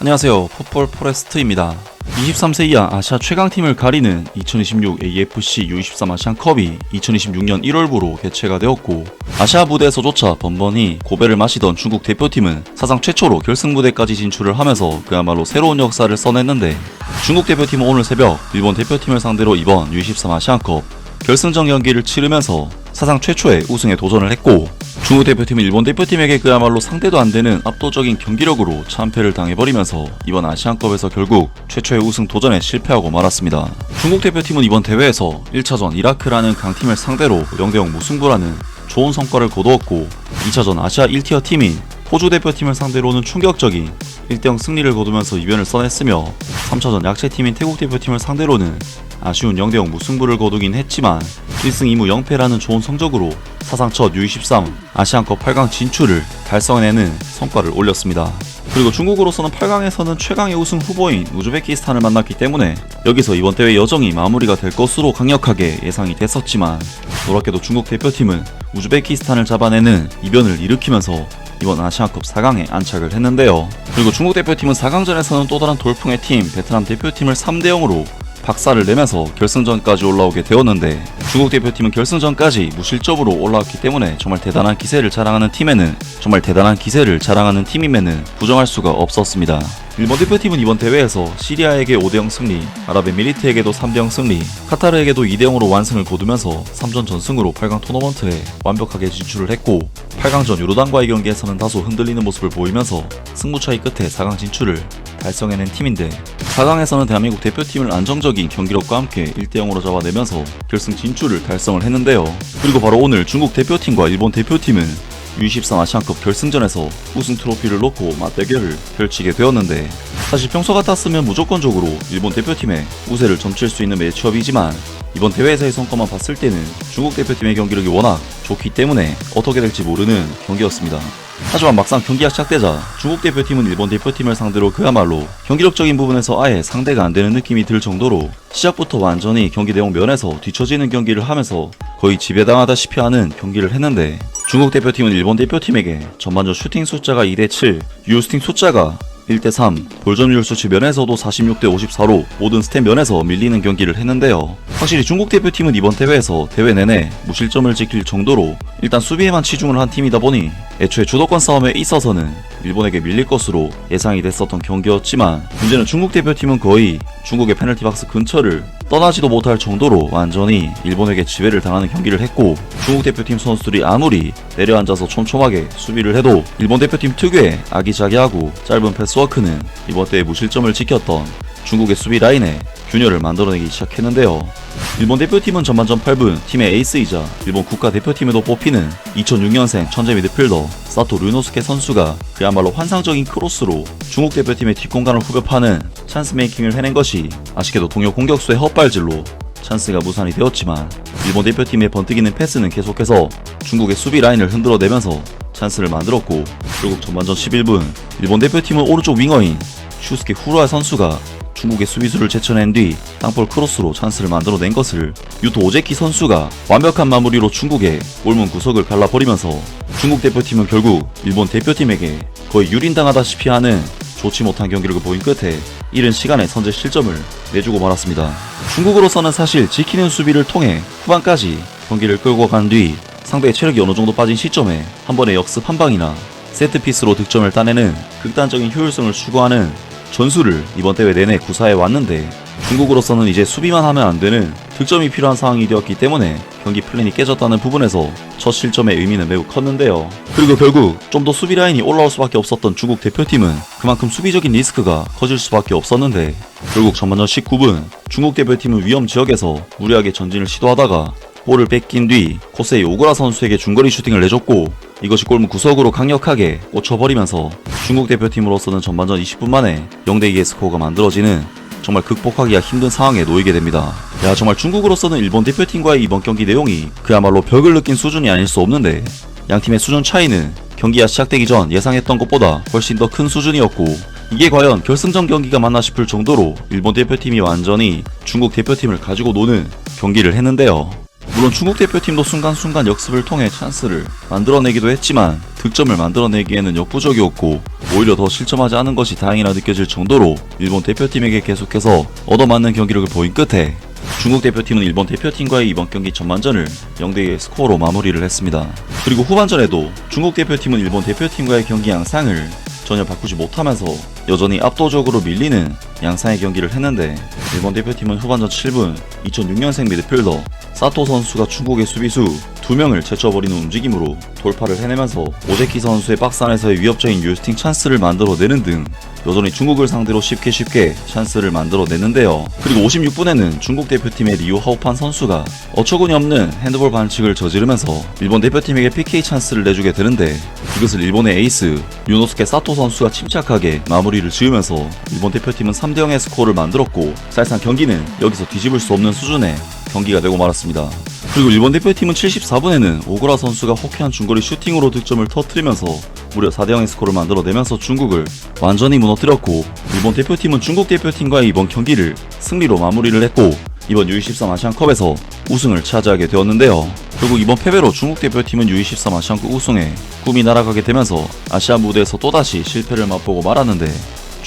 안녕하세요. 풋볼 포레스트입니다. 23세 이하 아시아 최강팀을 가리는 2026 AFC U23 아시안컵이 2026년 1월부로 개최가 되었고, 아시아 무대에서조차 번번이 고배를 마시던 중국 대표팀은 사상 최초로 결승 무대까지 진출을 하면서 그야말로 새로운 역사를 써냈는데, 중국 대표팀은 오늘 새벽 일본 대표팀을 상대로 이번 U23 아시안컵 결승전 경기를 치르면서 사상 최초의 우승에 도전을 했고, 중국 대표팀은 일본 대표팀에게 그야말로 상대도 안되는 압도적인 경기력으로 참패를 당해버리면서 이번 아시안컵에서 결국 최초의 우승 도전에 실패하고 말았습니다. 중국 대표팀은 이번 대회에서 1차전 이라크라는 강팀을 상대로 0대0 무승부라는 좋은 성과를 거두었고, 2차전 아시아 1티어 팀인 호주 대표팀을 상대로는 충격적인 1대0 승리를 거두면서 이변을 써냈으며, 3차전 약체팀인 태국 대표팀을 상대로는 아쉬운 0대0 무승부를 거두긴 했지만 1승 2무 0패라는 좋은 성적으로 사상 첫 U23 아시안컵 8강 진출을 달성해내는 성과를 올렸습니다. 그리고 중국으로서는 8강에서는 최강의 우승 후보인 우즈베키스탄을 만났기 때문에 여기서 이번 대회 여정이 마무리가 될 것으로 강력하게 예상이 됐었지만, 놀랍게도 중국 대표팀은 우즈베키스탄을 잡아내는 이변을 일으키면서 이번 아시안컵 4강에 안착을 했는데요. 그리고 중국 대표팀은 4강전에서는 또 다른 돌풍의 팀 베트남 대표팀을 3대0으로 박살을 내면서 결승전까지 올라오게 되었는데, 중국 대표팀은 결승전까지 무실점으로 올라왔기 때문에 정말 대단한 기세를 자랑하는 팀임에는 부정할 수가 없었습니다. 일본 대표팀은 이번 대회에서 시리아에게 5대0 승리, 아랍에미리트에게도 3대0 승리, 카타르에게도 2대0으로 완승을 거두면서 3전 전승으로 8강 토너먼트에 완벽하게 진출을 했고, 8강전 요르단과의 경기에서는 다소 흔들리는 모습을 보이면서 승부 차이 끝에 4강 진출을 달성해낸 팀인데, 4강에서는 대한민국 대표팀을 안정적인 경기력과 함께 1대0으로 잡아내면서 결승 진출을 달성을 했는데요. 그리고 바로 오늘 중국 대표팀과 일본 대표팀은 U23 아시안컵 결승전에서 우승 트로피를 놓고 맞대결을 펼치게 되었는데, 사실 평소 같았으면 무조건적으로 일본 대표팀의 우세를 점칠 수 있는 매치업이지만, 이번 대회에서의 성과만 봤을 때는 중국 대표팀의 경기력이 워낙 좋기 때문에 어떻게 될지 모르는 경기였습니다. 하지만 막상 경기가 시작되자 중국 대표팀은 일본 대표팀을 상대로 그야말로 경기력적인 부분에서 아예 상대가 안되는 느낌이 들 정도로 시작부터 완전히 경기 내용 면에서 뒤처지는 경기를 하면서 거의 지배당하다시피 하는 경기를 했는데, 중국 대표팀은 일본 대표팀에게 전반전 슈팅 숫자가 2대7, 유효스팅 숫자가 1대3, 볼점유율 수치 면에서도 46대54로 모든 스탯 면에서 밀리는 경기를 했는데요. 확실히 중국 대표팀은 이번 대회에서 대회 내내 무실점을 지킬 정도로 일단 수비에만 치중을 한 팀이다 보니 애초에 주도권 싸움에 있어서는 일본에게 밀릴 것으로 예상이 됐었던 경기였지만, 문제는 중국 대표팀은 거의 중국의 페널티 박스 근처를 떠나지도 못할 정도로 완전히 일본에게 지배를 당하는 경기를 했고, 중국 대표팀 선수들이 아무리 내려앉아서 촘촘하게 수비를 해도 일본 대표팀 특유의 아기자기하고 짧은 패스워크는 이번 대회 무실점을 지켰던 중국의 수비 라인에 균열을 만들어내기 시작했는데요. 일본 대표팀은 전반전 8분 팀의 에이스이자 일본 국가대표팀에도 뽑히는 2006년생 천재 미드필더 사토 류노스케 선수가 그야말로 환상적인 크로스로 중국 대표팀의 뒷공간을 후벼 파는 찬스 메이킹을 해낸 것이 아쉽게도 동료 공격수의 헛발질로 찬스가 무산이 되었지만, 일본 대표팀의 번뜩이는 패스는 계속해서 중국의 수비 라인을 흔들어내면서 찬스를 만들었고, 결국 전반전 11분 일본 대표팀은 오른쪽 윙어인 슈스케 후루아 선수가 중국의 수비수를 제쳐낸 뒤 땅볼 크로스로 찬스를 만들어낸 것을 유토 오제키 선수가 완벽한 마무리로 중국의 골문 구석을 갈라버리면서 중국 대표팀은 결국 일본 대표팀에게 거의 유린당하다시피 하는 좋지 못한 경기력을 보인 끝에 이른 시간에 선제 실점을 내주고 말았습니다. 중국으로서는 사실 지키는 수비를 통해 후반까지 경기를 끌고 간 뒤 상대의 체력이 어느 정도 빠진 시점에 한 번의 역습 한 방이나 세트피스로 득점을 따내는 극단적인 효율성을 추구하는 전술을 이번 대회 내내 구사해 왔는데, 중국으로서는 이제 수비만 하면 안 되는 득점이 필요한 상황이 되었기 때문에 경기 플랜이 깨졌다는 부분에서 첫 실점의 의미는 매우 컸는데요. 그리고 결국 좀 더 수비 라인이 올라올 수밖에 없었던 중국 대표팀은 그만큼 수비적인 리스크가 커질 수밖에 없었는데, 결국 전반전 19분 중국 대표팀은 위험 지역에서 무리하게 전진을 시도하다가 볼을 뺏긴 뒤 코세이 오그라 선수에게 중거리 슈팅을 내줬고, 이것이 골문 구석으로 강력하게 꽂혀버리면서 중국 대표팀으로서는 전반전 20분 만에 0대2의 스코어가 만들어지는 정말 극복하기가 힘든 상황에 놓이게 됩니다. 정말 중국으로서는 일본 대표팀과의 이번 경기 내용이 그야말로 벽을 느낀 수준이 아닐 수 없는데, 양팀의 수준 차이는 경기가 시작되기 전 예상했던 것보다 훨씬 더 큰 수준이었고, 이게 과연 결승전 경기가 맞나 싶을 정도로 일본 대표팀이 완전히 중국 대표팀을 가지고 노는 경기를 했는데요. 물론 중국 대표팀도 순간순간 역습을 통해 찬스를 만들어내기도 했지만 득점을 만들어내기에는 역부족이었고 오히려 더 실점하지 않은 것이 다행이라 느껴질 정도로 일본 대표팀에게 계속해서 얻어맞는 경기력을 보인 끝에 중국 대표팀은 일본 대표팀과의 이번 경기 전반전을 0대2의 스코어로 마무리를 했습니다. 그리고 후반전에도 중국 대표팀은 일본 대표팀과의 경기 양상을 전혀 바꾸지 못하면서 여전히 압도적으로 밀리는 양상의 경기를 했는데 일본 대표팀은 후반전 7분 2006년생 미드필더 사토 선수가 중국의 수비수 2명을 제쳐버리는 움직임으로 돌파를 해내면서 오제키 선수의 박스 안에서의 위협적인 유스팅 찬스를 만들어내는 등 여전히 중국을 상대로 쉽게 찬스를 만들어내는데요. 그리고 56분에는 중국 대표팀의 리우 하오판 선수가 어처구니 없는 핸드볼 반칙을 저지르면서 일본 대표팀에게 PK 찬스를 내주게 되는데 이것을 일본의 에이스 유노스케 사토 선수가 침착하게 마무리를 지으면서 일본 대표팀은 3대0의 스코어를 만들었고 사실상 경기는 여기서 뒤집을 수 없는 수준의 경기가 되고 말았습니다. 그리고 일본 대표팀은 74분에는 오구라 선수가 호쾌한 중거리 슈팅으로 득점을 터뜨리면서 무려 4대0의 스코어를 만들어내면서 중국을 완전히 무너뜨렸고 일본 대표팀은 중국 대표팀과의 이번 경기를 승리로 마무리를 했고 이번 U23 아시안컵에서 우승을 차지하게 되었는데요. 결국 이번 패배로 중국 대표팀은 U23 아시안컵 우승에 꿈이 날아가게 되면서 아시안 무대에서 또다시 실패를 맛보고 말았는데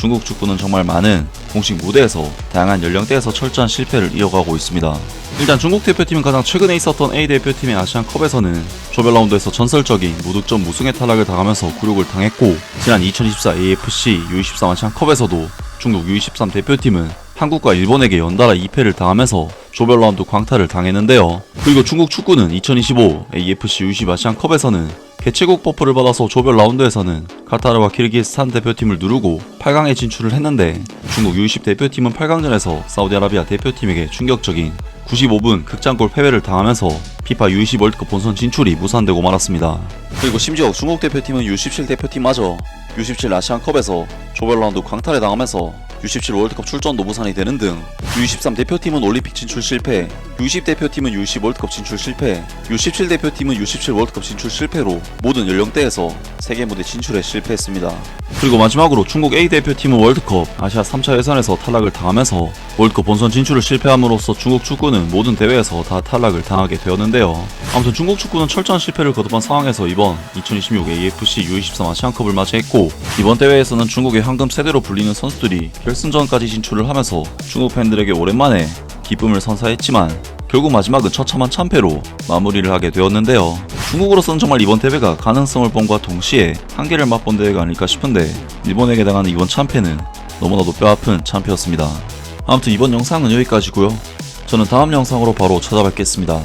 중국 축구는 정말 많은 공식 무대에서 다양한 연령대에서 철저한 실패를 이어가고 있습니다. 일단 중국 대표팀은 가장 최근에 있었던 A 대표팀의 아시안컵에서는 조별 라운드에서 전설적인 무득점 무승의 탈락을 당하면서 굴욕을 당했고 지난 2024 AFC U23 아시안컵에서도 중국 U23 대표팀은 한국과 일본에게 연달아 2패를 당하면서 조별 라운드 광탈을 당했는데요. 그리고 중국 축구는 2025 AFC U20 아시안컵에서는 개최국 버프를 받아서 조별 라운드에서는 카타르와 키르기스탄 대표팀을 누르고 8강에 진출을 했는데 중국 U20 대표팀은 8강전에서 사우디아라비아 대표팀에게 충격적인 95분 극장골 패배를 당하면서 피파 U20 월드컵 본선 진출이 무산되고 말았습니다. 그리고 심지어 중국 대표팀은 U17 대표팀마저 U17 아시안컵에서 조별 라운드 광탈에 당하면서 U17 월드컵 출전도 무산이 되는 등 U23 대표팀은 올림픽 진출 실패, U20 대표팀은 U20 월드컵 진출 실패, U17 대표팀은 U17 월드컵 진출 실패로 모든 연령대에서 세계 무대 진출에 실패했습니다. 그리고 마지막으로 중국 A 대표팀은 월드컵 아시아 3차 예선에서 탈락을 당하면서 월드컵 본선 진출을 실패함으로써 중국 축구는 모든 대회에서 다 탈락을 당하게 되었는데요. 아무튼 중국 축구는 철저한 실패를 거듭한 상황에서 이번 2026 AFC U23 아시안컵을 맞이했고 이번 대회에서는 중국의 황금 세대로 불리는 선수들이 결승전까지 진출을 하면서 중국 팬들에게 오랜만에 기쁨을 선사했지만 결국 마지막은 처참한 참패로 마무리를 하게 되었는데요. 중국으로서는 정말 이번 대회가 가능성을 본과 동시에 한계를 맛본 대회가 아닐까 싶은데 일본에게 당하는 이번 참패는 너무나도 뼈아픈 참패였습니다. 아무튼 이번 영상은 여기까지고요. 저는 다음 영상으로 바로 찾아뵙겠습니다.